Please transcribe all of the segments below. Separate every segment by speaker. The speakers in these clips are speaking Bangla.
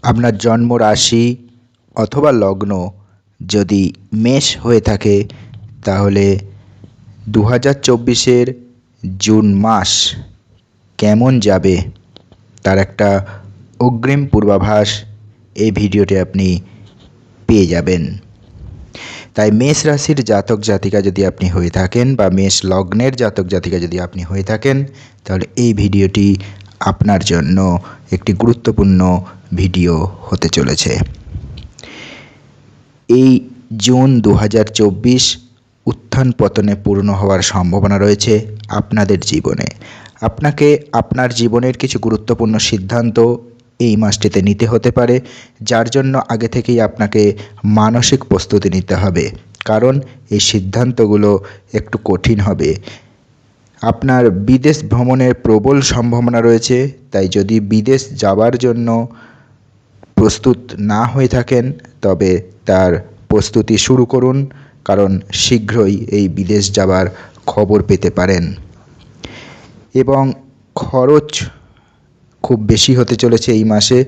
Speaker 1: আপনার জন্ম রাশি অথবা লগ্ন যদি মেষ হয়ে থাকে তাহলে 2024-এর জুন মাস কেমন যাবে তার একটা অগ্রিম পূর্বাভাস এই ভিডিওতে আপনি পেয়ে যাবেন। তাই মেষ রাশির জাতক জাতিকা যদি আপনি হয়ে থাকেন বা মেষ লগ্নের জাতক জাতিকা যদি আপনি হয়ে থাকেন তাহলে এই ভিডিওটি আপনার জন্য একটি গুরুত্বপূর্ণ ভিডিও হতে চলেছে। এই জুন 2024 উত্থান পতনে পূর্ণ হওয়ার সম্ভাবনা রয়েছে আপনাদের জীবনে। আপনাকে আপনার জীবনের কিছু গুরুত্বপূর্ণ সিদ্ধান্ত এই মাসটিতে নিতে হতে পারে, যার জন্য আগে থেকেই আপনাকে মানসিক প্রস্তুতি নিতে হবে, কারণ এই সিদ্ধান্তগুলো একটু কঠিন হবে। আপনার বিদেশ ভ্রমণের প্রবল সম্ভাবনা রয়েছে, তাই যদি বিদেশ যাওয়ার জন্য প্রস্তুত না হয়ে থাকেন তবে তার প্রস্তুতি শুরু করুন, কারণ শীঘ্রই এই বিদেশ যাওয়ার খবর পেতে পারেন। এবং খরচ খুব বেশি হতে চলেছে এই মাসে,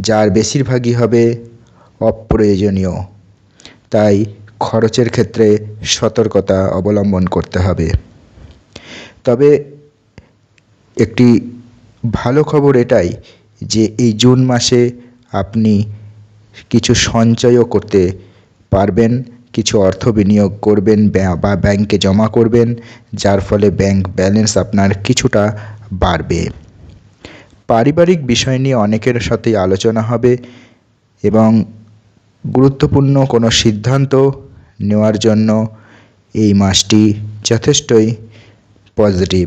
Speaker 1: যার বেশিরভাগই হবে অপ্রয়োজনীয়। তাই খরচের ক্ষেত্রে সতর্কতা অবলম্বন করতে হবে। তবে একটি ভালো খবর এটাই যে এই জুন মাসে আপনি কিছু সঞ্চয়ও করতে পারবেন, কিছু অর্থ বিনিয়োগ করবেন বা ব্যাংকে জমা করবেন, যার ফলে ব্যাংক ব্যালেন্স আপনার কিছুটা বাড়বে। পারিবারিক বিষয় নিয়ে অনেকের সাথেই আলোচনা হবে এবং গুরুত্বপূর্ণ কোনো সিদ্ধান্ত নেওয়ার জন্য এই মাসটি যথেষ্টই পজিটিভ।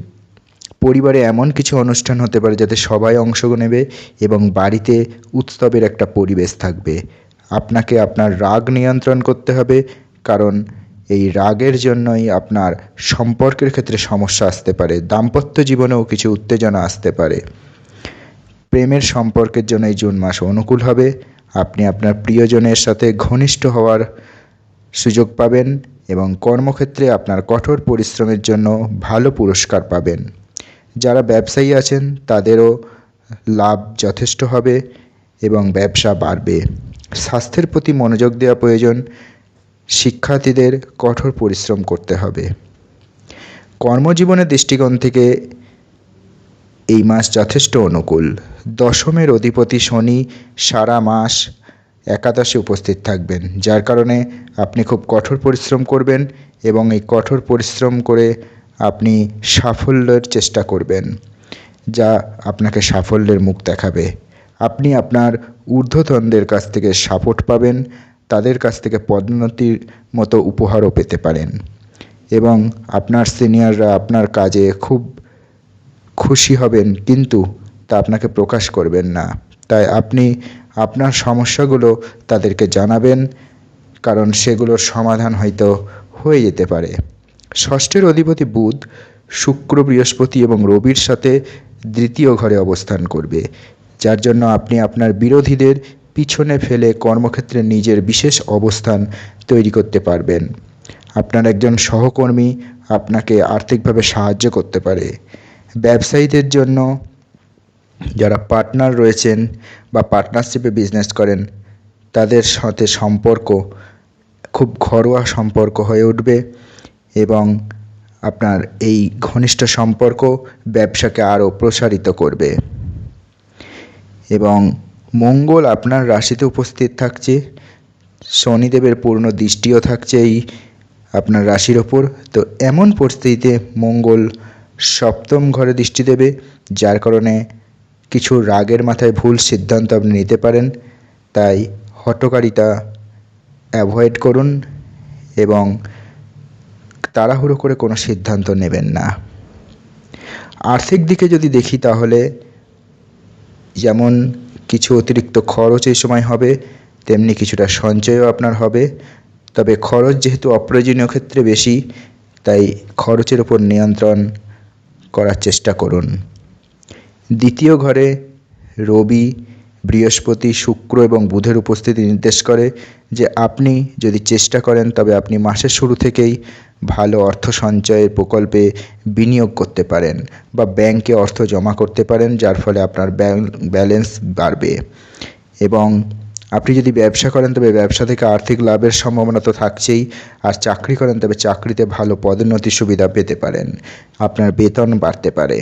Speaker 1: পরিবারে এমন কিছু অনুষ্ঠান হতে পারে যাতে সবাই অংশ নেবে এবং বাড়িতে উৎসবের একটা পরিবেশ থাকবে। আপনাকে আপনার রাগ নিয়ন্ত্রণ করতে হবে, কারণ এই রাগের জন্যই আপনার সম্পর্কের ক্ষেত্রে সমস্যা আসতে পারে। দাম্পত্য জীবনেও কিছু উত্তেজনা আসতে পারে। প্রেমের সম্পর্কের জন্য এই জুন মাস অনুকূল হবে। আপনি আপনার প্রিয়জনের সাথে ঘনিষ্ঠ হওয়ার সুযোগ পাবেন এবং কর্মক্ষেত্রে আপনার কঠোর পরিশ্রমের জন্য ভালো পুরস্কার পাবেন। যারা ব্যবসায়ী আছেন তাদেরও লাভ যথেষ্ট হবে এবং ব্যবসা বাড়বে। স্বাস্থ্যের প্রতি মনোযোগ দেওয়া প্রয়োজন। শিক্ষার্থীদের কঠোর পরিশ্রম করতে হবে। কর্মজীবনের দৃষ্টিকোণ থেকে এই মাস যথেষ্ট অনুকূল। দশমের অধিপতি শনি সারা মাস একাদশে উপস্থিত থাকবেন, যার কারণে আপনি খুব কঠোর পরিশ্রম করবেন এবং এই কঠোর পরিশ্রম করে আপনি সাফল্যের চেষ্টা করবেন, যা আপনাকে সাফল্যের মুখ দেখাবে। আপনি আপনার ঊর্ধ্বতনদের কাছ থেকে সাপোর্ট পাবেন, তাদের কাছ থেকে পদোন্নতির মতো উপহারও পেতে পারেন এবং আপনার সিনিয়ররা আপনার কাজে খুব খুশি হবেন, কিন্তু তা আপনাকে প্রকাশ করবেন না। তাই আপনি আপনার সমস্যাগুলো তাদেরকে জানাবেন, কারণ সেগুলোর সমাধান হয়তো হয়ে যেতে পারে। ষষ্ঠের অধিপতি বুধ শুক্র বৃহস্পতি এবং রবির সাথে দ্বিতীয় ঘরে অবস্থান করবে, যার জন্য আপনি আপনার বিরোধীদের পিছনে ফেলে কর্মক্ষেত্রে নিজের বিশেষ অবস্থান তৈরি করতে পারবেন। আপনার একজন সহকর্মী আপনাকে আর্থিকভাবে সাহায্য করতে পারে। ব্যবসায়ীদের জন্য যারা পার্টনার রয়েছেন বা পার্টনারশিপে বিজনেস করেন তাদের সাথে সম্পর্ক খুব ঘরোয়া সম্পর্ক হয়ে উঠবে এবং আপনার এই ঘনিষ্ঠ সম্পর্ক ব্যবসাকে আরও প্রসারিত করবে। এবং মঙ্গল আপনার রাশিতে উপস্থিত থাকছে, শনিদেবের পূর্ণ দৃষ্টিও থাকছে এই আপনার রাশির ওপর। তো এমন পরিস্থিতিতে মঙ্গল সপ্তম ঘরে দৃষ্টি দেবে, যার কারণে কিছু রাগের মাথায় ভুল সিদ্ধান্ত আপনি নিতে পারেন। তাই হঠকারিতা অ্যাভয়েড করুন এবং তাড়াহুড়ো করে কোনো সিদ্ধান্ত নেবেন না। আর্থিক দিকে যদি দেখি তাহলে যেমন কিছু অতিরিক্ত খরচ এই সময় হবে, তেমনি কিছুটা সঞ্চয়ও আপনার হবে। তবে খরচ যেহেতু অপ্রয়োজনীয় ক্ষেত্রে বেশি, তাই খরচের উপর নিয়ন্ত্রণ করার চেষ্টা করুন। দ্বিতীয় ঘরে রবি বৃহস্পতি শুক্র এবং বুধের উপস্থিতি নির্দেশ করে যে আপনি যদি চেষ্টা করেন তবে আপনি মাসের শুরু থেকেই ভালো অর্থ সঞ্চয়ের প্রকল্পে বিনিয়োগ করতে পারেন বা ব্যাংকে অর্থ জমা করতে পারেন, যার ফলে আপনার ব্যালেন্স বাড়বে এবং আপনি যদি ব্যবসা করেন তবে ব্যবসা থেকে আর্থিক লাভের সম্ভাবনা তো থাকছেই, আর চাকরি করেন তবে চাকরিতে ভালো পদোন্নতির সুবিধা পেতে পারেন, আপনার বেতন বাড়তে পারে।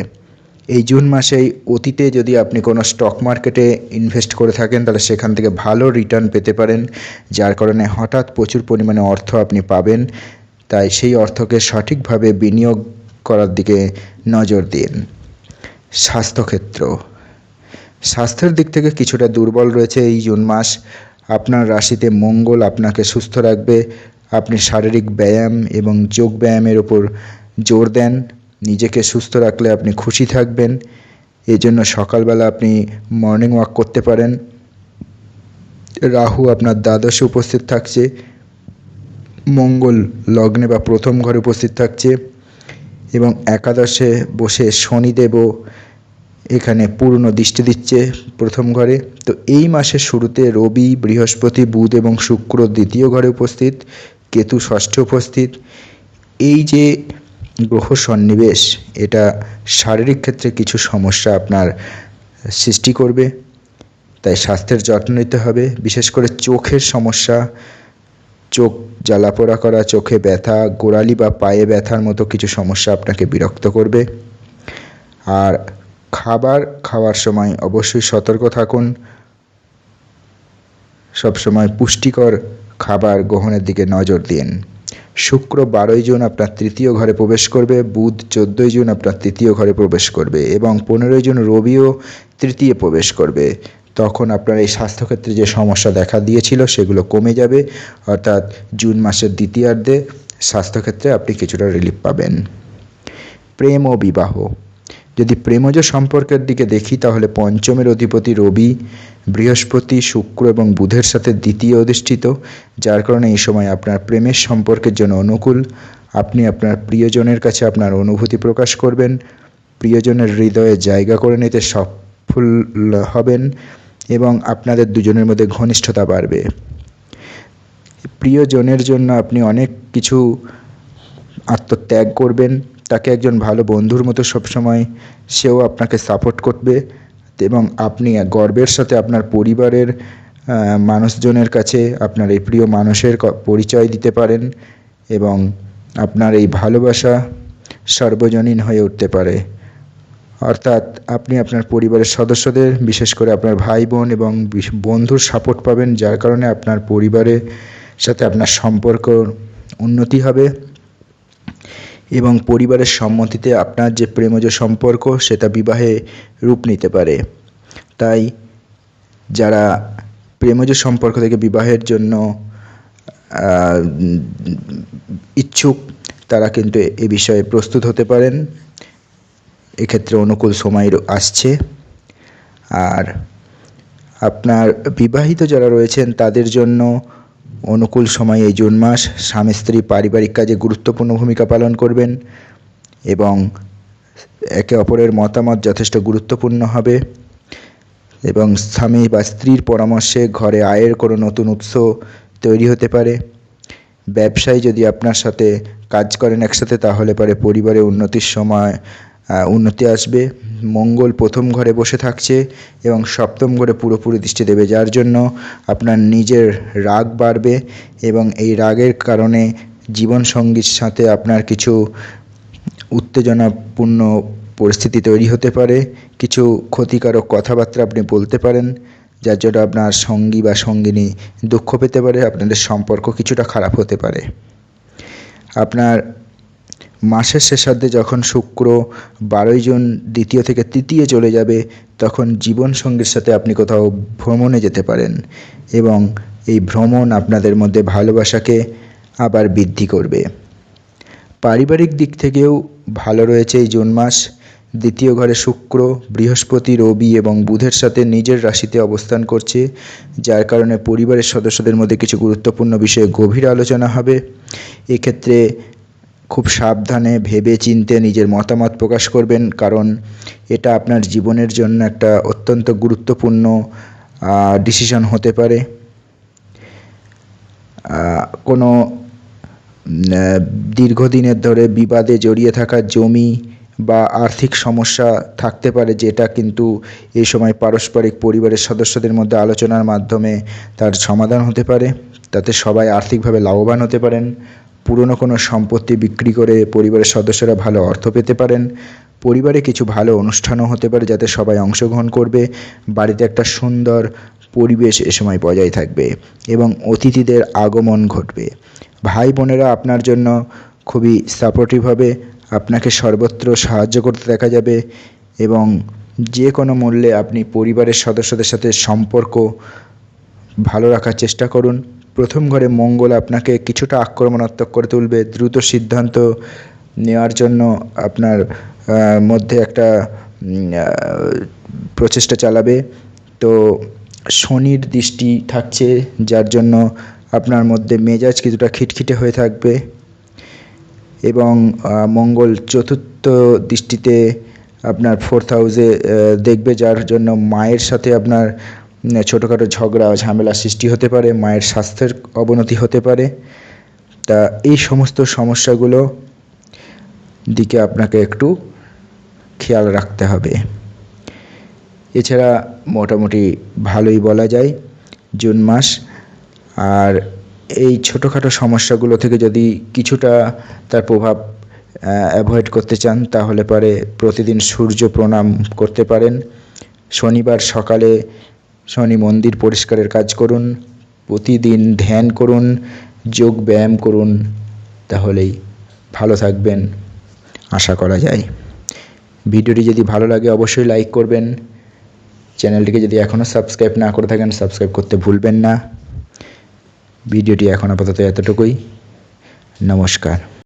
Speaker 1: এই জুন মাসেই অতীতে যদি আপনি কোনো স্টক মার্কেটে ইনভেস্ট করে থাকেন তাহলে সেখান থেকে ভালো রিটার্ন পেতে পারেন, যার কারণে হঠাৎ প্রচুর পরিমাণে অর্থ আপনি পাবেন। তাই সেই অর্থকে সঠিকভাবে বিনিয়োগ করার দিকে নজর দিন। স্বাস্থ্যক্ষেত্র, স্বাস্থ্যের দিক থেকে কিছুটা দুর্বল রয়েছে এই জুন মাস। আপনার রাশিতে মঙ্গল আপনাকে সুস্থ রাখবে। আপনি শারীরিক ব্যায়াম এবং যোগ ব্যায়ামের ওপর জোর দেন। নিজেকে সুস্থ রাখলে আপনি খুশি থাকবেন। এজন্য সকালবেলা আপনি মর্নিং ওয়াক করতে পারেন। রাহু আপনার দ্বাদশে উপস্থিত থাকছে, মঙ্গল লগ্নে বা প্রথম ঘরে উপস্থিত থাকছে এবং একাদশে বসে শনিদেবও এখানে পূর্ণ দৃষ্টি দিচ্ছে প্রথম ঘরে। তো এই মাসের শুরুতে রবি, বৃহস্পতি, বুধ এবং শুক্র দ্বিতীয় ঘরে উপস্থিত, কেতু ষষ্ঠে উপস্থিত। এই যে গ্রহ সন্নিবেশ, এটা শারীরিক ক্ষেত্রে কিছু সমস্যা আপনার সৃষ্টি করবে। তাই স্বাস্থ্যের যত্ন নিতে হবে, বিশেষ করে চোখের সমস্যা, চোখ জ্বালাপোড়া করা, চোখে ব্যথা, গোড়ালি বা পায়ে ব্যথার মতো কিছু সমস্যা আপনাকে বিরক্ত করবে। আর খাবার খাওয়ার সময় অবশ্যই সতর্ক থাকুন। সবসময় পুষ্টিকর খাবার গ্রহণের দিকে নজর দিন। শুক্র 12 জুন আপনার তৃতীয় ঘরে প্রবেশ করবে, বুধ 14 জুন আপনার তৃতীয় ঘরে প্রবেশ করবে এবং 15 জুন রবিও তৃতীয় প্রবেশ করবে। তখন আপনার এই স্বাস্থ্যক্ষেত্রে যে সমস্যা দেখা দিয়েছিল সেগুলো কমে যাবে, অর্থাৎ জুন মাসের দ্বিতীয়ার্ধে স্বাস্থ্যক্ষেত্রে আপনি কিছুটা রিলিফ পাবেন। প্রেম ও বিবাহ, যদি প্রেমজ সম্পর্কের দিকে দেখি তাহলে পঞ্চমের অধিপতি রবি, বৃহস্পতি, শুক্র এবং বুধের সাথে দ্বিতীয় অধিষ্ঠিত, যার কারণে এই সময় আপনার প্রেমের সম্পর্কের জন্য অনুকূল। আপনি আপনার প্রিয়জনের কাছে আপনার অনুভূতি প্রকাশ করবেন, প্রিয়জনের হৃদয়ে জায়গা করে নিতে সফল হবেন এবং আপনাদের দুজনের মধ্যে ঘনিষ্ঠতা বাড়বে। প্রিয়জনের জন্য আপনি অনেক কিছু আত্মত্যাগ করবেন, তাকে একজন ভালো বন্ধুর মতো সবসময় সেও আপনাকে সাপোর্ট করবে এবং আপনি গর্বের সাথে আপনার পরিবারের মানুষজনের কাছে আপনার এই প্রিয় মানুষের পরিচয় দিতে পারেন এবং আপনার এই ভালোবাসা সার্বজনীন হয়ে উঠতে পারে। অর্থাৎ আপনি আপনার পরিবারের সদস্যদের, বিশেষ করে আপনার ভাই বোন এবং বন্ধুর সাপোর্ট পাবেন, যার কারণে আপনার পরিবারের সাথে আপনার সম্পর্ক উন্নতি হবে এবং পরিবারের সম্মতিতে আপনার যে প্রেমজ সম্পর্ক সেটা বিবাহে রূপ নিতে পারে। তাই যারা প্রেমজ সম্পর্ক থেকে বিবাহের জন্য ইচ্ছুক তারা কিন্তু এ বিষয়ে প্রস্তুত হতে পারেন। এক্ষেত্রে অনুকূল সময় আসছে। আর আপনার বিবাহিত যারা রয়েছেন তাদের জন্য অনুকূল সময় এই জুন মাস। স্বামী স্ত্রী পারিবারিক কাজে গুরুত্বপূর্ণ ভূমিকা পালন করবেন এবং একে অপরের মতামত যথেষ্ট গুরুত্বপূর্ণ হবে এবং স্বামী বা স্ত্রীর পরামর্শে ঘরে আয়ের কোনো নতুন উৎস তৈরি হতে পারে। ব্যবসায় যদি আপনার সাথে কাজ করেন একসাথে তাহলে পরে পরিবারে উন্নতির সময় উন্নতি আসবে। মঙ্গল প্রথম ঘরে বসে থাকছে এবং সপ্তম ঘরে পুরোপুরি দৃষ্টি দেবে, যার জন্য আপনার নিজের রাগ বাড়বে এবং এই রাগের কারণে জীবনসঙ্গীর সাথে আপনার কিছু উত্তেজনাপূর্ণ পরিস্থিতি তৈরি হতে পারে। কিছু ক্ষতিকারক কথাবার্তা আপনি বলতে পারেন, যার জন্য আপনার সঙ্গী বা সঙ্গিনী দুঃখ পেতে পারে, আপনাদের সম্পর্ক কিছুটা খারাপ হতে পারে। আপনার মাসের শেষার্ধে যখন শুক্র 12 জুন দ্বিতীয় থেকে তৃতীয় চলে যাবে তখন জীবনসঙ্গীর সাথে আপনি কোথাও ভ্রমণে যেতে পারেন এবং এই ভ্রমণ আপনাদের মধ্যে ভালোবাসাকে আবার বৃদ্ধি করবে। পারিবারিক দিক থেকেও ভালো রয়েছে এই জুন মাস। দ্বিতীয় ঘরে শুক্র, বৃহস্পতি, রবি এবং বুধের সাথে নিজের রাশিতে অবস্থান করছে, যার কারণে পরিবারের সদস্যদের মধ্যে কিছু গুরুত্বপূর্ণ বিষয়ে গভীর আলোচনা হবে। এক্ষেত্রে খুব সাবধানে ভেবে চিন্তে নিজের মতামত প্রকাশ করবেন, কারণ এটা আপনার জীবনের জন্য একটা অত্যন্ত গুরুত্বপূর্ণ ডিসিশন হতে পারে। কোনো দীর্ঘদিনের ধরে বিবাদে জড়িয়ে থাকা জমি বা আর্থিক সমস্যা থাকতে পারে, যেটা কিন্তু এই সময় পারস্পরিক পরিবারের সদস্যদের মধ্যে আলোচনার মাধ্যমে তার সমাধান হতে পারে। তাতে সবাই আর্থিকভাবে লাভবান হতে পারেন। পুরনো কোনো সম্পত্তি বিক্রি করে পরিবারের সদস্যরা ভালো অর্থ পেতে পারেন। পরিবারে কিছু ভালো অনুষ্ঠানও হতে পারে যাতে সবাই অংশগ্রহণ করবে। বাড়িতে একটা সুন্দর পরিবেশ এ সময় বজায় থাকবে এবং অতিথিদের আগমন ঘটবে। ভাই বোনেরা আপনার জন্য খুবই সাপোর্টিভ হবে, আপনাকে সর্বত্র সাহায্য করতে দেখা যাবে এবং যে কোনো মূল্যে আপনি পরিবারের সদস্যদের সাথে সম্পর্ক ভালো রাখার চেষ্টা করুন। প্রথম ঘরে মঙ্গল আপনাকে কিছুটা আক্রমণাত্মক করে তুলবে। দ্রুত সিদ্ধান্ত নেওয়ার জন্য আপনার মধ্যে একটা প্রচেষ্টা চালাবে। তো শনির দৃষ্টি থাকছে, যার জন্য আপনার মধ্যে মেজাজ কিছুটা খিটখিটে হয়ে থাকবে এবং মঙ্গল চতুর্থ দৃষ্টিতে আপনার 4th হাউসে দেখবে, যার জন্য মায়ের সাথে আপনার ছোটোখাটো ঝগড়া ঝামেলা সৃষ্টি হতে পারে, মায়ের স্বাস্থ্যের অবনতি হতে পারে। তা এই সমস্ত সমস্যাগুলো দিকে আপনাকে একটু খেয়াল রাখতে হবে। এছাড়া মোটামুটি ভালোই বলা যায় জুন মাস। আর এই ছোটোখাটো সমস্যাগুলো থেকে যদি কিছুটা তার প্রভাব অ্যাভয়েড করতে চান তাহলে পরে প্রতিদিন সূর্য প্রণাম করতে পারেন। শনিবার সকালে শনি মন্দির পরিষ্কারের কাজ করুন, প্রতিদিন ধ্যান করুন, যোগ ব্যায়াম করুন, তাহলেই ভালো থাকবেন আশা করা যায়। ভিডিওটি যদি ভালো লাগে অবশ্যই লাইক করবেন। চ্যানেলটিকে যদি এখনও সাবস্ক্রাইব না করে থাকেন সাবস্ক্রাইব করতে ভুলবেন না। ভিডিওটি এখন আপাতত এতটুকুই। নমস্কার।